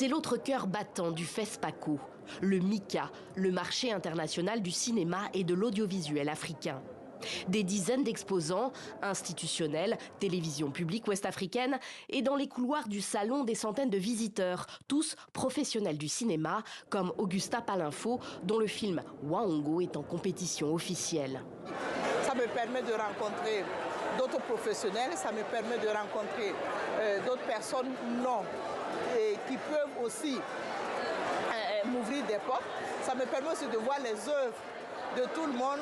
C'est l'autre cœur battant du FESPACO, le MICA, le marché international du cinéma et de l'audiovisuel africain. Des dizaines d'exposants, institutionnels, télévision publique ouest-africaine, et dans les couloirs du salon des centaines de visiteurs, tous professionnels du cinéma, comme Augusta Palinfo, dont le film Waongo est en compétition officielle. Ça me permet de rencontrer d'autres professionnels, ça me permet de rencontrer d'autres personnes non, et qui peuvent aussi m'ouvrir des portes. Ça me permet aussi de voir les œuvres de tout le monde.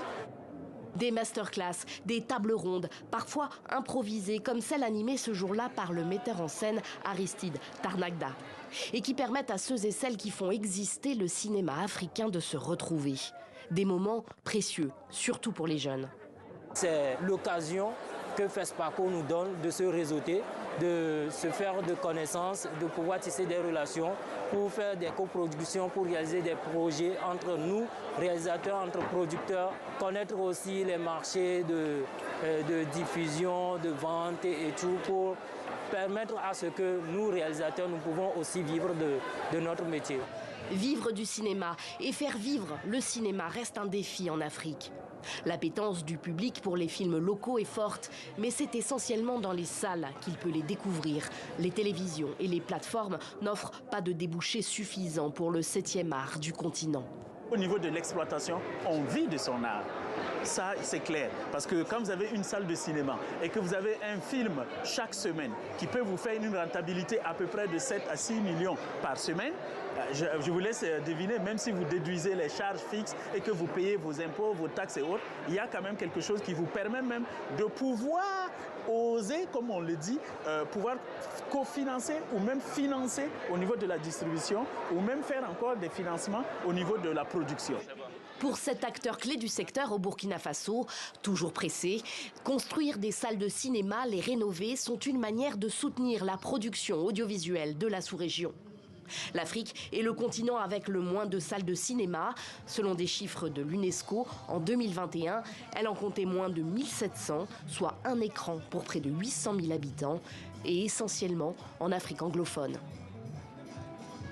Des masterclass, des tables rondes, parfois improvisées, comme celle animée ce jour-là par le metteur en scène Aristide Tarnagda, et qui permettent à ceux et celles qui font exister le cinéma africain de se retrouver. Des moments précieux, surtout pour les jeunes. C'est l'occasion que FESPACO nous donne de se réseauter, de se faire de connaissances, de pouvoir tisser des relations pour faire des coproductions, pour réaliser des projets entre nous, réalisateurs, entre producteurs, connaître aussi les marchés de diffusion, de vente et tout, pour permettre à ce que nous, réalisateurs, nous pouvons aussi vivre de notre métier. Vivre du cinéma et faire vivre le cinéma reste un défi en Afrique. L'appétence du public pour les films locaux est forte, mais c'est essentiellement dans les salles qu'il peut les découvrir. Les télévisions et les plateformes n'offrent pas de débouchés suffisants pour le 7e art du continent. Au niveau de l'exploitation, on vit de son art. Ça, c'est clair. Parce que quand vous avez une salle de cinéma et que vous avez un film chaque semaine qui peut vous faire une rentabilité à peu près de 7 à 6 millions par semaine, je vous laisse deviner, même si vous déduisez les charges fixes et que vous payez vos impôts, vos taxes et autres, il y a quand même quelque chose qui vous permet même de pouvoir oser, comme on le dit, pouvoir cofinancer ou même financer au niveau de la distribution ou même faire encore des financements au niveau de la production. Pour cet acteur clé du secteur au Burkina Faso, toujours pressé, construire des salles de cinéma, les rénover, sont une manière de soutenir la production audiovisuelle de la sous-région. L'Afrique est le continent avec le moins de salles de cinéma. Selon des chiffres de l'UNESCO, en 2021, elle en comptait moins de 1700, soit un écran pour près de 800 000 habitants, et essentiellement en Afrique anglophone.